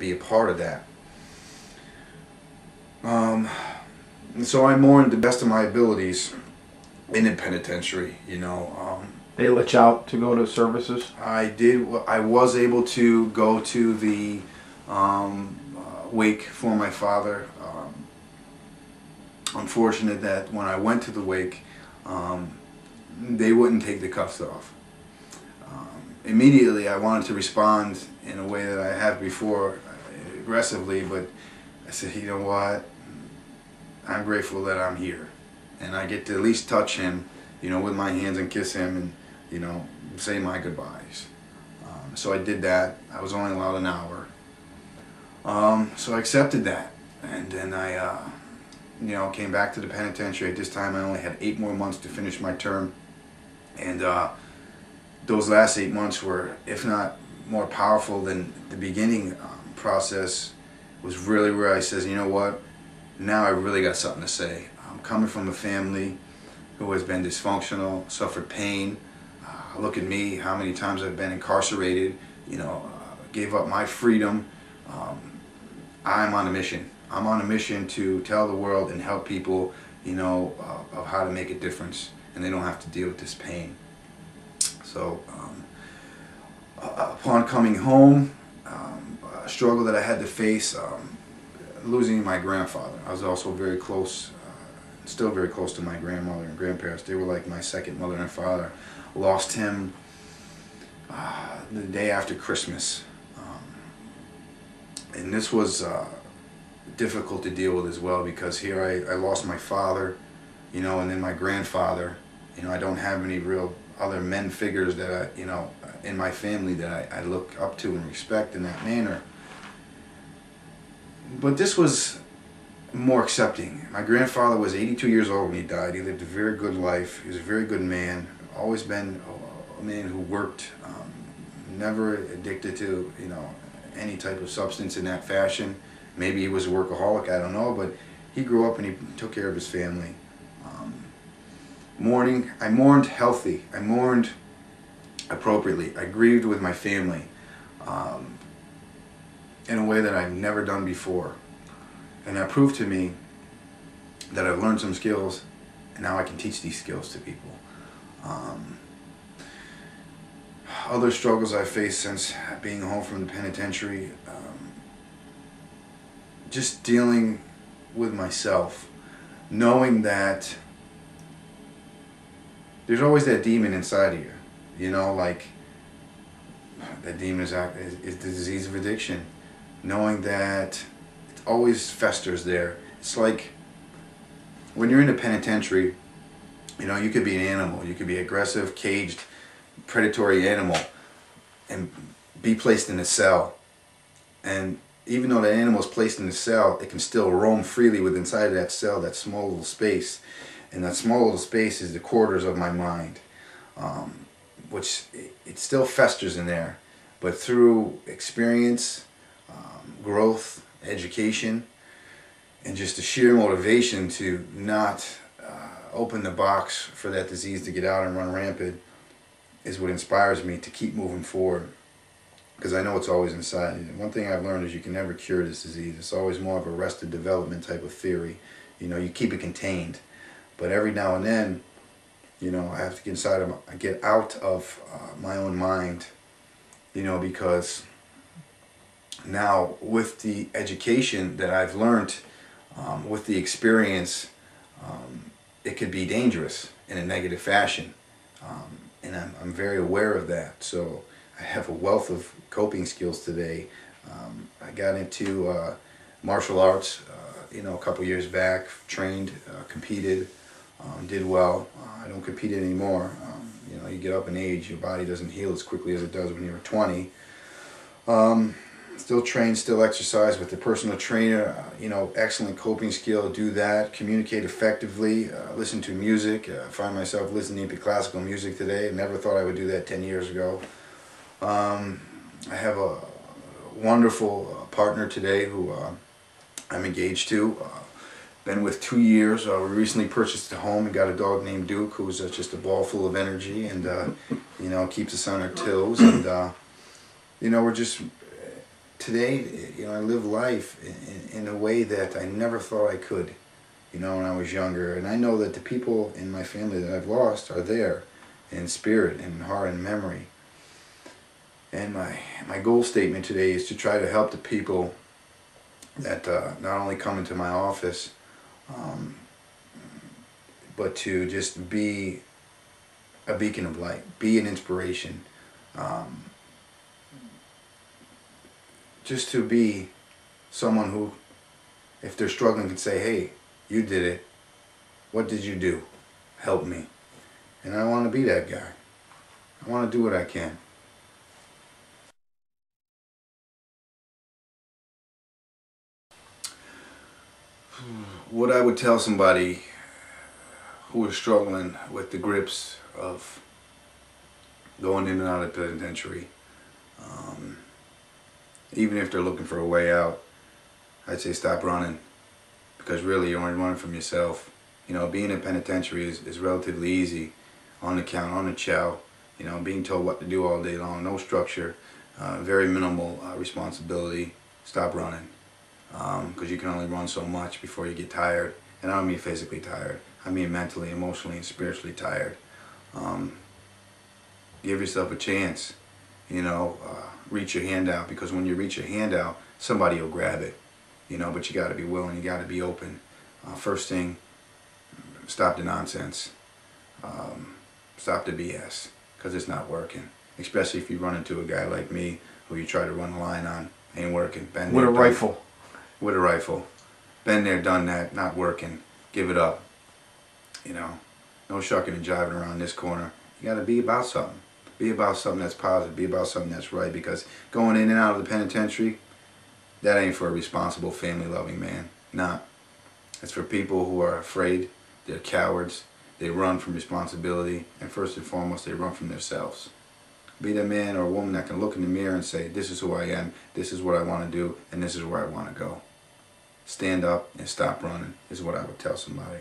be a part of that. And so I mourned the best of my abilities in the penitentiary, you know. They let you out to go to services? I did. I was able to go to the wake for my father. Unfortunate that when I went to the wake, they wouldn't take the cuffs off. Immediately I wanted to respond in a way that I have before, aggressively, but I said, you know what, I'm grateful that I'm here and I get to at least touch him, you know, with my hands and kiss him and, you know, say my goodbyes. So I did that. I was only allowed an hour. So I accepted that, and then I you know, came back to the penitentiary. At this time I only had 8 more months to finish my term, and those last 8 months were, if not more powerful than the beginning process, was really where I says, you know what, now I really got something to say. I'm coming from a family who has been dysfunctional, suffered pain. Look at me, how many times I've been incarcerated, you know, gave up my freedom. I'm on a mission. I'm on a mission to tell the world and help people, you know, of how to make a difference, and they don't have to deal with this pain. So upon coming home, a struggle that I had to face, losing my grandfather. I was also very close, still very close to my grandmother and grandparents. They were like my second mother and father. Lost him the day after Christmas. And this was difficult to deal with as well, because here I lost my father, you know, and then my grandfather. You know, I don't have any real other men figures that I, you know, in my family that I look up to and respect in that manner. But this was more accepting. My grandfather was 82 years old when he died. He lived a very good life. He was a very good man. Always been a man who worked, never addicted to, you know, any type of substance in that fashion. Maybe he was a workaholic, I don't know, but he grew up and he took care of his family. Mourning, I mourned healthy. I mourned appropriately. I grieved with my family in a way that I've never done before. And that proved to me that I've learned some skills, and now I can teach these skills to people. Other struggles I faced since being home from the penitentiary, just dealing with myself, knowing that there's always that demon inside of you, you know, like that demon is the disease of addiction, knowing that it always festers there. It's like when you're in a penitentiary, you know, you could be an animal, you could be aggressive, caged, predatory animal and be placed in a cell, and even though the animal is placed in the cell, it can still roam freely within inside of that cell, that small little space. And that small little space is the quarters of my mind, which it still festers in there. But through experience, growth, education, and just the sheer motivation to not open the box for that disease to get out and run rampant is what inspires me to keep moving forward. Because I know it's always inside. And one thing I've learned is you can never cure this disease. It's always more of a arrested development type of theory. You know, you keep it contained. But every now and then, you know, I have to get out of my own mind, you know, because now with the education that I've learned, with the experience, it could be dangerous in a negative fashion. And I'm very aware of that. So I have a wealth of coping skills today. I got into martial arts, you know, a couple years back, trained, competed, did well. I don't compete anymore. You know, you get up in age, your body doesn't heal as quickly as it does when you're 20. Still train, still exercise with the personal trainer, you know, excellent coping skill, do that, communicate effectively, listen to music. I find myself listening to classical music today. I never thought I would do that 10 years ago. I have a wonderful partner today who I'm engaged to. Been with 2 years. We recently purchased a home and got a dog named Duke, who's just a ball full of energy and you know, keeps us on our toes. And you know, we're just today, I live life in a way that I never thought I could, when I was younger. And I know that the people in my family that I've lost are there in spirit and heart and memory. And my goal statement today is to try to help the people that not only come into my office, but to just be a beacon of light, be an inspiration, just to be someone who, if they're struggling, could say, hey, you did it. What did you do? Help me. And I want to be that guy. I want to do what I can. What I would tell somebody who is struggling with the grips of going in and out of the penitentiary, even if they're looking for a way out, I'd say stop running, because really you're only running from yourself. Being in penitentiary is relatively easy, on the count, on the chow, being told what to do all day long, no structure, very minimal responsibility. Stop running, because you can only run so much before you get tired. And I don't mean physically tired, I mean mentally, emotionally, and spiritually tired. Give yourself a chance, reach your hand out, because when you reach your hand out, somebody will grab it, but you got to be willing, you got to be open. First thing, stop the nonsense, stop the BS, because it's not working, especially if you run into a guy like me who you try to run a line on. Ain't working. Been With there, a rifle. With a rifle. Been there, done that, not working. Give it up. No shucking and jiving around this corner. You got to be about something. Be about something that's positive. Be about something that's right, because going in and out of the penitentiary, that ain't for a responsible, family-loving man. Not. It's for people who are afraid. They're cowards. They run from responsibility. And first and foremost, they run from themselves. Be the man or woman that can look in the mirror and say, this is who I am, this is what I want to do, and this is where I want to go. Stand up and stop running is what I would tell somebody.